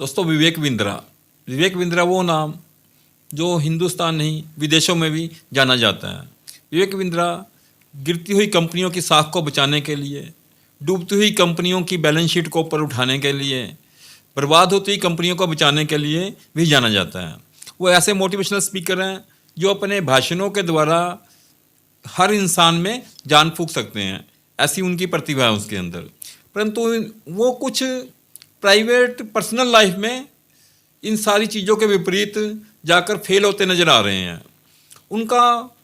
दोस्तों, विवेक बिंद्रा वो नाम जो हिंदुस्तान नहीं विदेशों में भी जाना जाता है। विवेक बिंद्रा गिरती हुई कंपनियों की साख को बचाने के लिए, डूबती हुई कंपनियों की बैलेंस शीट को ऊपर उठाने के लिए, बर्बाद होती हुई कंपनियों को बचाने के लिए भी जाना जाता है। वो ऐसे मोटिवेशनल स्पीकर हैं जो अपने भाषणों के द्वारा हर इंसान में जान फूंक सकते हैं, ऐसी उनकी प्रतिभा है उसके अंदर। परंतु वो कुछ प्राइवेट पर्सनल लाइफ में इन सारी चीज़ों के विपरीत जाकर फेल होते नज़र आ रहे हैं। उनका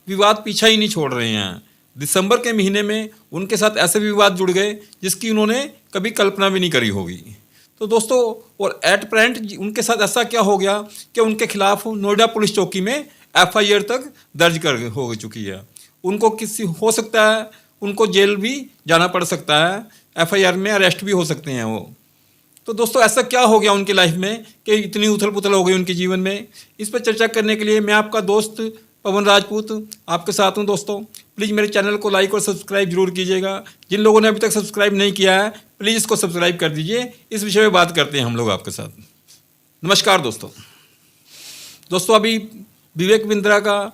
विवाद पीछा ही नहीं छोड़ रहे हैं। दिसंबर के महीने में उनके साथ ऐसे विवाद जुड़ गए जिसकी उन्होंने कभी कल्पना भी नहीं करी होगी। तो दोस्तों, और एट प्रेजेंट उनके साथ ऐसा क्या हो गया कि उनके खिलाफ नोएडा पुलिस चौकी में एफआईआर तक दर्ज कर हो चुकी है। उनको किसी हो सकता है उनको जेल भी जाना पड़ सकता है, एफआईआर में अरेस्ट भी हो सकते हैं वो। तो दोस्तों, ऐसा क्या हो गया उनकी लाइफ में कि इतनी उथल पुथल हो गई उनके जीवन में? इस पर चर्चा करने के लिए मैं आपका दोस्त पवन राजपूत आपके साथ हूं। दोस्तों, प्लीज़ मेरे चैनल को लाइक और सब्सक्राइब जरूर कीजिएगा। जिन लोगों ने अभी तक सब्सक्राइब नहीं किया है, प्लीज़ इसको सब्सक्राइब कर दीजिए। इस विषय में बात करते हैं हम लोग आपके साथ। नमस्कार दोस्तों, अभी विवेक बिंद्रा का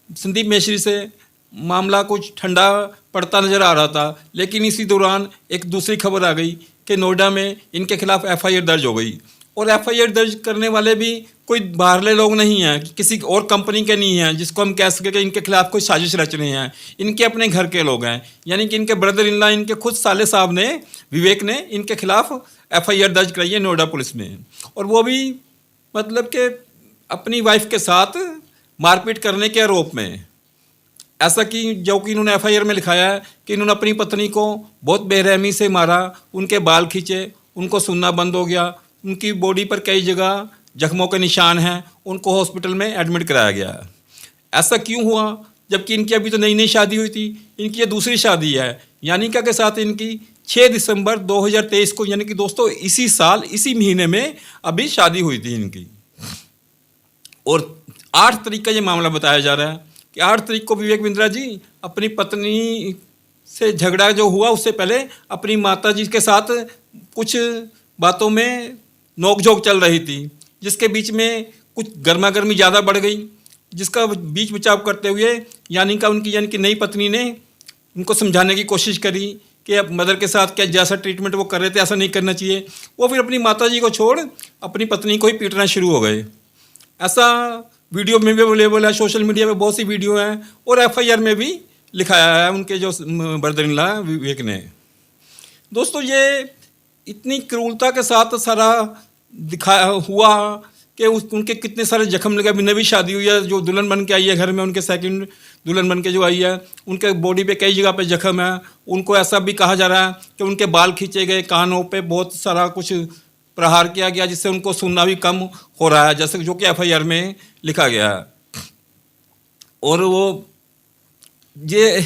संदीप मेश्री से मामला कुछ ठंडा पड़ता नज़र आ रहा था, लेकिन इसी दौरान एक दूसरी खबर आ गई कि नोएडा में इनके खिलाफ एफआईआर दर्ज हो गई। और एफआईआर दर्ज करने वाले भी कोई बाहरले लोग नहीं हैं, किसी और कंपनी के नहीं हैं जिसको हम कह सकें कि इनके खिलाफ कोई साजिश रच रहे हैं। इनके अपने घर के लोग हैं, यानी कि इनके ब्रदर इन लॉ, इनके खुद साले साहब ने, विवेक ने इनके खिलाफ एफआईआर दर्ज कराई है नोएडा पुलिस में। और वो भी मतलब कि अपनी वाइफ के साथ मारपीट करने के आरोप में। ऐसा कि जो कि इन्होंने एफआईआर में लिखाया है कि इन्होंने अपनी पत्नी को बहुत बेरहमी से मारा, उनके बाल खींचे, उनको सुनना बंद हो गया, उनकी बॉडी पर कई जगह जख्मों के निशान हैं, उनको हॉस्पिटल में एडमिट कराया गया है। ऐसा क्यों हुआ जबकि इनकी अभी तो नई नई शादी हुई थी? इनकी ये दूसरी शादी है। यानिका के साथ इनकी 6 दिसंबर 2023 को, यानी कि दोस्तों इसी साल इसी महीने में अभी शादी हुई थी इनकी। और 8 तारीख का ये मामला बताया जा रहा है कि 8 तारीख को विवेक बिंद्रा जी अपनी पत्नी से झगड़ा जो हुआ उससे पहले अपनी माता जी के साथ कुछ बातों में नोकझोंक चल रही थी, जिसके बीच में कुछ गर्मा गर्मी ज़्यादा बढ़ गई, जिसका बीच बचाव करते हुए यानी कि नई पत्नी ने उनको समझाने की कोशिश करी कि अब मदर के साथ क्या जैसा ट्रीटमेंट वो कर रहे थे ऐसा नहीं करना चाहिए। वो फिर अपनी माता जी को छोड़ अपनी पत्नी को ही पीटना शुरू हो गए। ऐसा वीडियो में भी अवेलेबल है, सोशल मीडिया पे बहुत सी वीडियो हैं, और एफआईआर में भी लिखाया है उनके जो ब्रदर इन लॉ विवेक ने। दोस्तों, ये इतनी क्रूरता के साथ सारा दिखाया हुआ कि उनके कितने सारे जख्म लगे। अभी नवी शादी हुई है, जो दुल्हन बन के आई है घर में, उनके सेकंड दुल्हन बन के जो आई है, उनके बॉडी पे कई जगह पे जख्म है। उनको ऐसा भी कहा जा रहा है कि उनके बाल खींचे गए, कानों पे बहुत सारा कुछ प्रहार किया गया, जिससे उनको सुनना भी कम हो रहा है, जैसे जो कि एफआईआर में लिखा गया है। और वो ये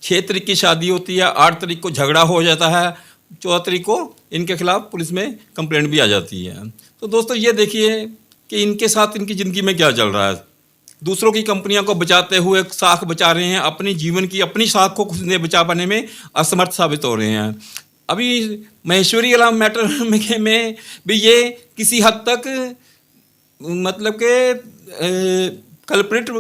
6 तारीख की शादी होती है, 8 तारीख को झगड़ा हो जाता है, 14 तारीख को इनके खिलाफ पुलिस में कंप्लेंट भी आ जाती है। तो दोस्तों, ये देखिए कि इनके साथ इनकी ज़िंदगी में क्या चल रहा है। दूसरों की कंपनियों को बचाते हुए साख बचा रहे हैं, अपनी जीवन की अपनी साख को खुद ने बचा पाने में असमर्थ साबित हो रहे हैं। अभी महेश्वरी अलाम मैटर में भी ये किसी हद तक मतलब के कल्प्रिट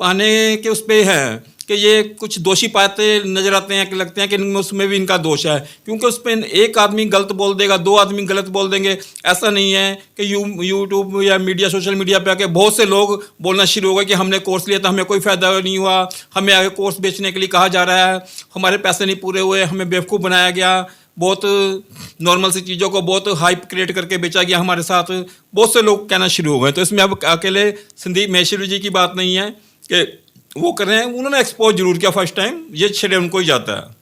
पाने के उस पर हैं कि ये कुछ दोषी पाते नजर आते हैं कि लगते हैं कि उसमें भी इनका दोष है, क्योंकि उस पर एक आदमी गलत बोल देगा, 2 आदमी गलत बोल देंगे, ऐसा नहीं है कि यूट्यूब या मीडिया सोशल मीडिया पे आके बहुत से लोग बोलना शुरू हो गए कि हमने कोर्स लिया था, हमें कोई फ़ायदा नहीं हुआ, हमें आगे कोर्स बेचने के लिए कहा जा रहा है, हमारे पैसे नहीं पूरे हुए, हमें बेवकूफ़ बनाया गया, बहुत नॉर्मल सी चीज़ों को बहुत हाइप क्रिएट करके बेचा गया हमारे साथ, बहुत से लोग कहना शुरू हो गए। तो इसमें अब अकेले संदीप मेश्री जी की बात नहीं है कि वो कर रहे हैं, उन्होंने एक्सपोज जरूर किया फर्स्ट टाइम, ये श्रेय उनको ही जाता है।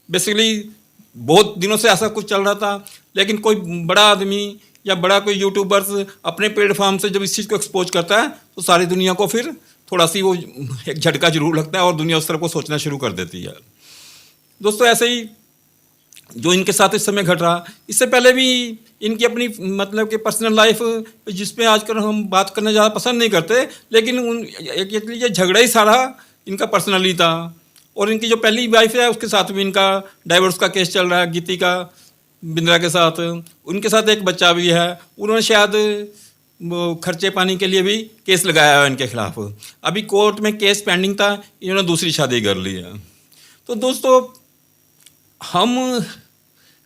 बेसिकली बहुत दिनों से ऐसा कुछ चल रहा था, लेकिन कोई बड़ा आदमी या बड़ा कोई यूट्यूबर्स अपने प्लेटफॉर्म से जब इस चीज़ को एक्सपोज करता है तो सारी दुनिया को फिर थोड़ा सी वो एक झटका जरूर लगता है और दुनिया उस तरफ को सोचना शुरू कर देती है। दोस्तों, ऐसे ही जो इनके साथ इस समय घट रहा, इससे पहले भी इनकी अपनी मतलब कि पर्सनल लाइफ जिसपे आजकल हम बात करना ज़्यादा पसंद नहीं करते, लेकिन ये झगड़ा ही सारा इनका पर्सनली था। और इनकी जो पहली वाइफ है उसके साथ भी इनका डाइवोर्स का केस चल रहा है, गीतिका बिंद्रा के साथ, उनके साथ एक बच्चा भी है, उन्होंने शायद वो खर्चे पानी के लिए भी केस लगाया है इनके खिलाफ। अभी कोर्ट में केस पेंडिंग था, इन्होंने दूसरी शादी कर ली है। तो दोस्तों, हम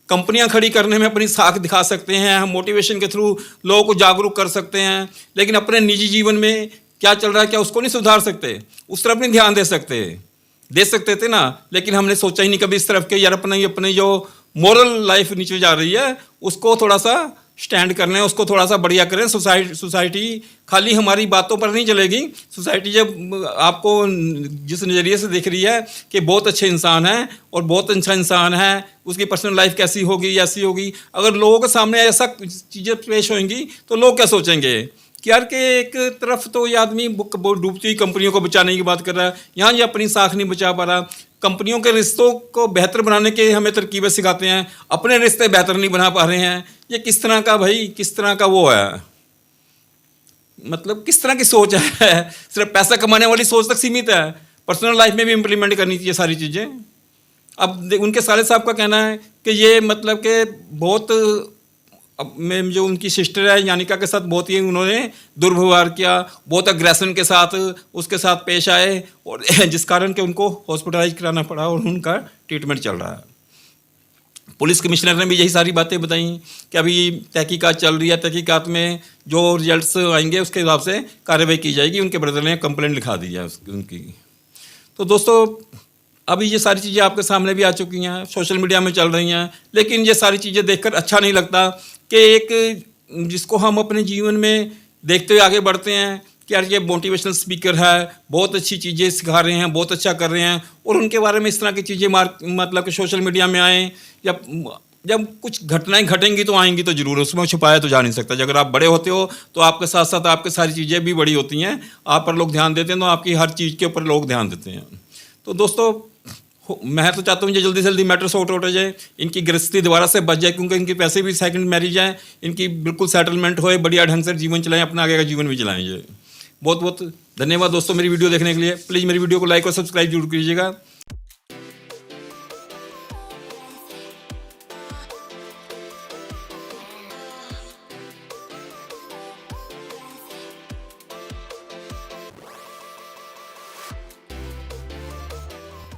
कंपनियां खड़ी करने में अपनी साख दिखा सकते हैं, हम मोटिवेशन के थ्रू लोगों को जागरूक कर सकते हैं, लेकिन अपने निजी जीवन में क्या चल रहा है क्या उसको नहीं सुधार सकते, उस तरफ नहीं ध्यान दे सकते थे ना। लेकिन हमने सोचा ही नहीं कभी इस तरफ के, यार अपनी जो मोरल लाइफ नीचे जा रही है उसको थोड़ा सा स्टैंड करने, उसको थोड़ा सा बढ़िया करें। सोसाइटी खाली हमारी बातों पर नहीं चलेगी। सोसाइटी जब आपको जिस नज़रिए से देख रही है कि बहुत अच्छे इंसान है और बहुत अच्छा इंसान है, उसकी पर्सनल लाइफ कैसी होगी, ऐसी होगी, अगर लोगों के सामने ऐसा चीज़ें पेश होंगी तो लोग क्या सोचेंगे कि यार के एक तरफ तो ये आदमी डूबती हुई कंपनियों को बचाने की बात कर रहा है, यहाँ ये अपनी साख नहीं बचा पा रहा। कंपनियों के रिश्तों को बेहतर बनाने के हमें तरकीबें सिखाते हैं, अपने रिश्ते बेहतर नहीं बना पा रहे हैं। ये किस तरह का भाई, किस तरह का वो है, मतलब किस तरह की सोच है। सिर्फ पैसा कमाने वाली सोच तक सीमित है, पर्सनल लाइफ में भी इम्प्लीमेंट करनी चाहिए सारी चीज़ें। अब उनके साले साहब का कहना है कि ये मतलब कि बहुत, अब मैं जो उनकी सिस्टर है यानिका के साथ बहुत ही उन्होंने दुर्व्यवहार किया, बहुत अग्रेशन के साथ उसके साथ पेश आए, और जिस कारण के उनको हॉस्पिटलाइज कराना पड़ा और उनका ट्रीटमेंट चल रहा है। पुलिस कमिश्नर ने भी यही सारी बातें बताई कि अभी तहकीकात चल रही है, तहकीकात में जो रिजल्ट्स आएंगे उसके हिसाब से कार्रवाई की जाएगी। उनके ब्रदर ने कंप्लेंट लिखा दी है उनकी। तो दोस्तों, अभी ये सारी चीज़ें आपके सामने भी आ चुकी हैं, सोशल मीडिया में चल रही हैं, लेकिन ये सारी चीज़ें देखकर अच्छा नहीं लगता कि एक जिसको हम अपने जीवन में देखते हुए आगे बढ़ते हैं कि यार ये मोटिवेशनल स्पीकर है, बहुत अच्छी चीज़ें सिखा रहे हैं, बहुत अच्छा कर रहे हैं, और उनके बारे में इस तरह की चीज़ें मतलब कि सोशल मीडिया में आएँ, जब कुछ घटनाएं घटेंगी तो आएंगी तो ज़रूर, उसमें छुपाया तो जा नहीं सकता। अगर आप बड़े होते हो तो आपके साथ साथ आपकी सारी चीज़ें भी बड़ी होती हैं, आप पर लोग ध्यान देते हैं तो आपकी हर चीज़ के ऊपर लोग ध्यान देते हैं। तो दोस्तों, मैं तो चाहता हूँ ये जल्दी से जल्दी मैटर सॉर्ट आउट हो जाए, इनकी गृहस्थी दोबारा से बच जाए, क्योंकि इनके पैसे भी सेकंड मैरिज है, इनकी बिल्कुल सेटलमेंट होए, बढ़िया ढंग से जीवन चलाएं, अपना आगे का जीवन भी चलाएं। ये बहुत बहुत धन्यवाद दोस्तों मेरी वीडियो देखने के लिए। प्लीज़ मेरी वीडियो को लाइक और सब्सक्राइब जरूर कीजिएगा।